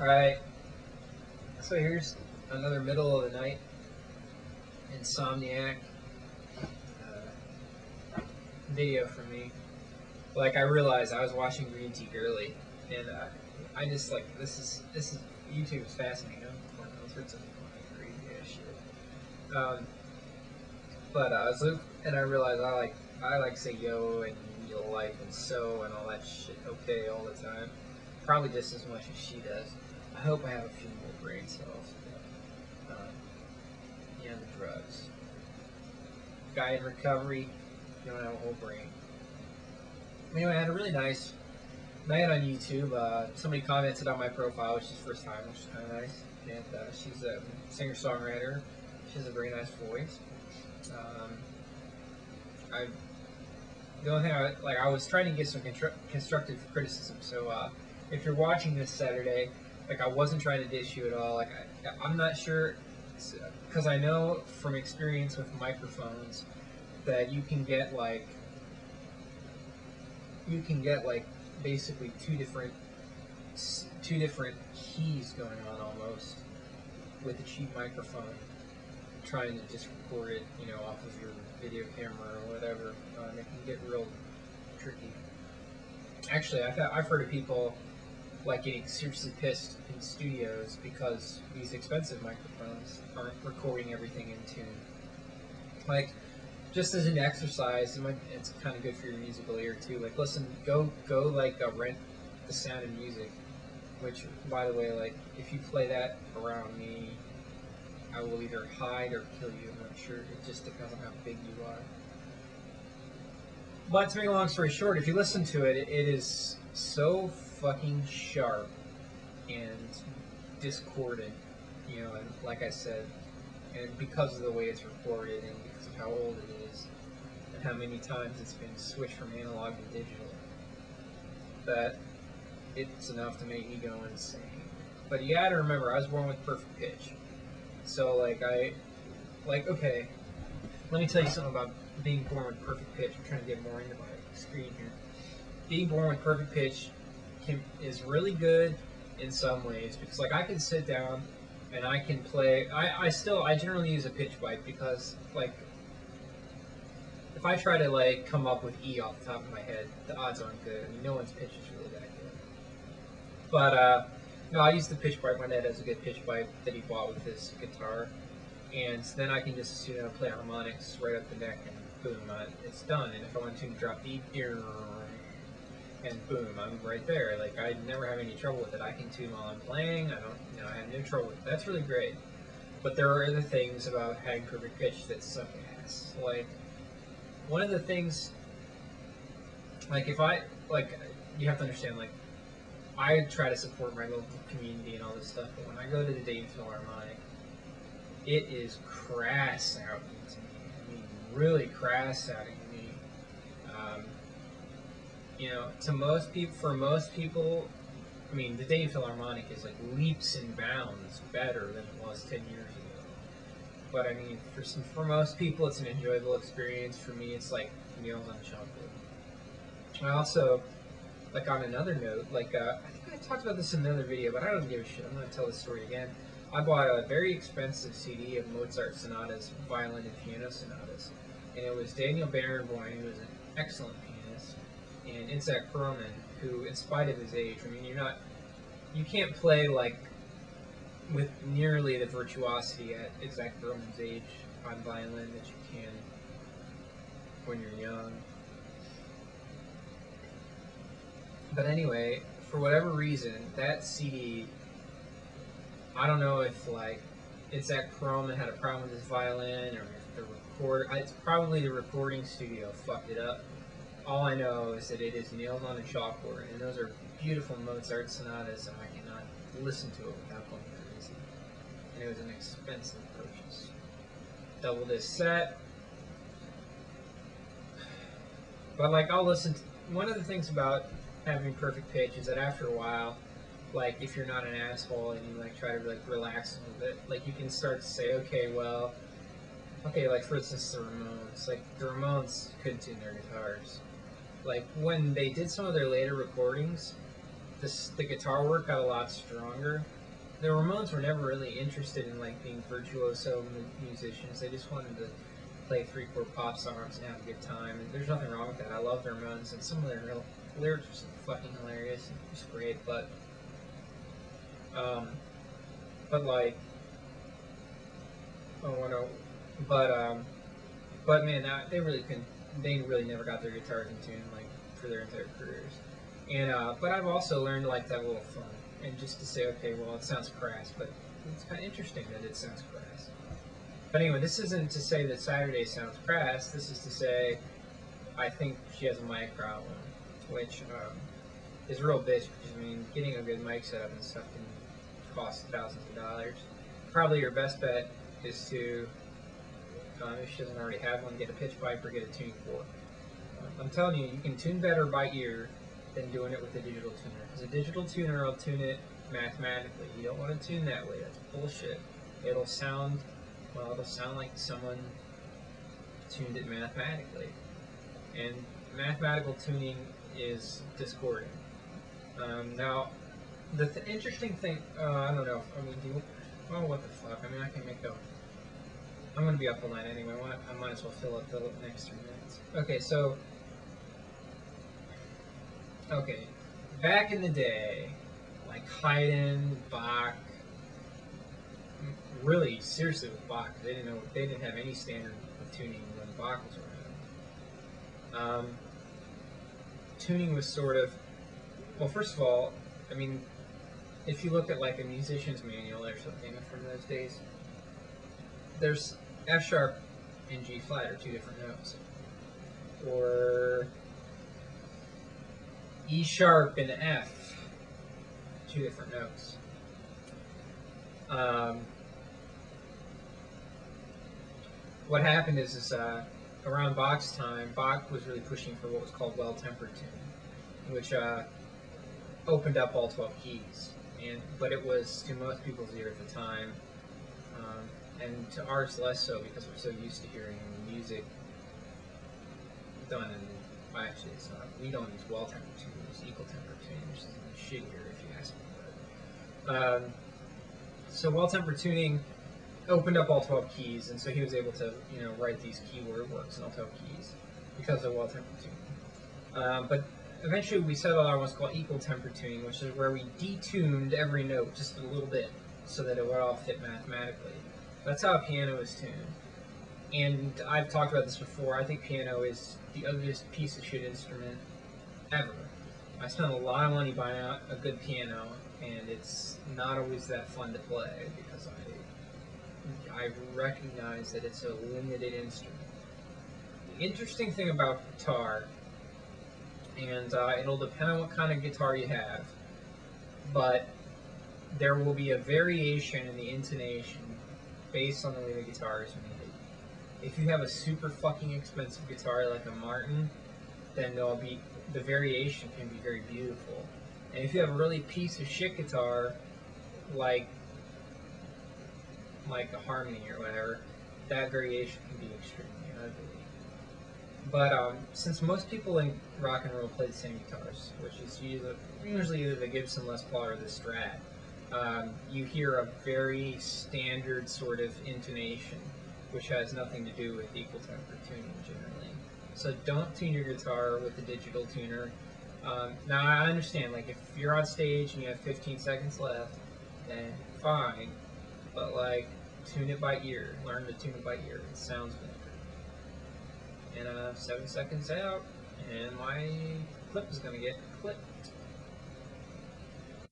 Alright, so here's another middle of the night Insomniac video for me. Like, I realized I was watching Green Tea Girly, and I just like this is YouTube is fascinating. I'm learning all sorts of crazy ass shit. But I was and I realized I like say yo and real life and so and all that shit okay all the time, probably just as much as she does. I hope I have a few more brain cells. Yeah, the drugs. Guy in recovery, you don't have a whole brain. Anyway, I had a really nice night on YouTube. Somebody commented on my profile, which is the first time, which is kind of nice. And she's a singer-songwriter. She has a very nice voice. I the only thing I was trying to get some constructive criticism. So if you're watching this Saturday, like I wasn't trying to dish you at all. Like I'm not sure because I know from experience with microphones that you can get basically two different keys going on almost with a cheap microphone trying to just record it, off of your video camera or whatever. It can get real tricky. Actually, I've heard of people like getting seriously pissed in studios because these expensive microphones aren't recording everything in tune. Like, just as an exercise, it's kind of good for your musical ear too. Like, listen, go rent The Sound of Music, which, by the way, like if you play that around me, I will either hide or kill you. I'm not sure. It just depends on how big you are. But to make a long story short, if you listen to it, it is so fucking sharp and discordant, and like I said, and because of the way it's recorded and because of how old it is and how many times it's been switched from analog to digital, that it's enough to make me go insane. But you gotta remember, I was born with perfect pitch. So, okay, let me tell you something about being born with perfect pitch. I'm trying to get more into my screen here. Being born with perfect pitch is really good in some ways because, I can sit down and I can play. I generally use a pitch bike because, if I try to, come up with E off the top of my head, the odds aren't good. I mean, no one's pitch is really that good. But, no, I use the pitch bike. My dad has a good pitch bike that he bought with his guitar. And then I can just, play harmonics right up the neck and boom, it's done. And if I want to drop D, and boom, I'm right there. Like, I never have any trouble with it. I can tune while I'm playing. I have no trouble with it. That's really great. But there are other things about having perfect pitch that suck ass. Like, one of the things, you have to understand, I try to support my local community and all this stuff, but when I go to the Dayton Philharmonic, it is crass sounding to me. I mean, really crass sounding to me. For most people, I mean, the Dayton Philharmonic is leaps and bounds better than it was 10 years ago. But I mean, for most people, it's an enjoyable experience. For me, it's like meals on chocolate. I also, on another note, I think I talked about this in another video, but I don't give a shit. I'm going to tell this story again. I bought a very expensive CD of Mozart sonatas, violin and piano sonatas, and it was Daniel Barenboim, who was an excellent pianist, and Itzhak Perlman, who, in spite of his age, I mean, you can't play with nearly the virtuosity at Itzhak Perlman's age on violin that you can when you're young. But anyway, for whatever reason, that CD, I don't know if Itzhak Perlman had a problem with his violin or if it's probably the recording studio fucked it up. All I know is that it is nailed on a chalkboard, and those are beautiful Mozart sonatas, and I cannot listen to it without going crazy. And it was an expensive purchase. Double disc set. But I'll listen to, one of the things about having perfect pitch is that after a while, if you're not an asshole and you try to relax a little bit, you can start to say, okay, for instance, the Ramones couldn't tune their guitars. When they did some of their later recordings, the guitar work got a lot stronger. The Ramones were never really interested in like being virtuoso musicians. They just wanted to play 3/4 pop songs and have a good time. And there's nothing wrong with that. I love the Ramones, and some of their lyrics are so fucking hilarious and it's great. Um, but like, oh no, but man, they really couldn't. They really never got their guitars in tune like for their entire careers. And but I've also learned to like to have a little fun and just to say, okay, well, it sounds crass, but it's kind of interesting that it sounds crass. But anyway, this isn't to say that Saturday sounds crass. This is to say I think she has a mic problem, which is a real bitch because I mean, getting a good mic setup and stuff can cost thousands of dollars. Probably your best bet is to, if she doesn't already have one, get a pitch pipe or get a tuning fork. I'm telling you, you can tune better by ear than doing it with a digital tuner. Because a digital tuner will tune it mathematically. You don't want to tune that way. That's bullshit. It'll sound like someone tuned it mathematically. And mathematical tuning is discordant. Now, the interesting thing, I don't know. I mean, oh, what the fuck? I mean, I can make a. I'm going to be up all night anyway. I might as well fill up the next 3 minutes. Okay, so. Okay, back in the day, like Haydn, Bach, really seriously with Bach, they didn't have any standard of tuning when Bach was around. Tuning was sort of, well, first of all, I mean, if you look at like a musician's manual or something from those days, there's F sharp and G flat are two different notes, or E sharp and F, two different notes. What happened is around Bach's time, Bach was really pushing for what was called well-tempered tuning, which opened up all 12 keys. But it was to most people's ear at the time, and to ours less so because we're so used to hearing music done in. Well, actually, it's not. We don't use well-tempered tuning. We use equal-tempered tuning, which is shittier if you ask me. So well-tempered tuning opened up all 12 keys, and so he was able to, write these keyword works in all 12 keys because of well-tempered tuning. But eventually we settled on what's called equal-tempered tuning, which is where we detuned every note just a little bit so that it would all fit mathematically. That's how a piano is tuned. And I've talked about this before. I think piano is the ugliest piece of shit instrument ever. I spent a lot of money buying out a good piano, and it's not always that fun to play because I recognize that it's a limited instrument. The interesting thing about guitar, and it'll depend on what kind of guitar you have, but there will be a variation in the intonation based on the way the guitar is made. If you have a super fucking expensive guitar like a Martin, then the variation can be very beautiful. And if you have a really piece of shit guitar, like a Harmony or whatever, that variation can be extremely ugly. But since most people in rock and roll play the same guitars, which is usually either the Gibson Les Paul or the Strat, you hear a very standard sort of intonation, which has nothing to do with equal tempered tuning generally. So don't tune your guitar with a digital tuner. Now I understand, like if you're on stage and you have 15 seconds left, then fine, but like tune it by ear. Learn to tune it by ear. It sounds better. And 7 seconds out, and my clip is gonna get clipped.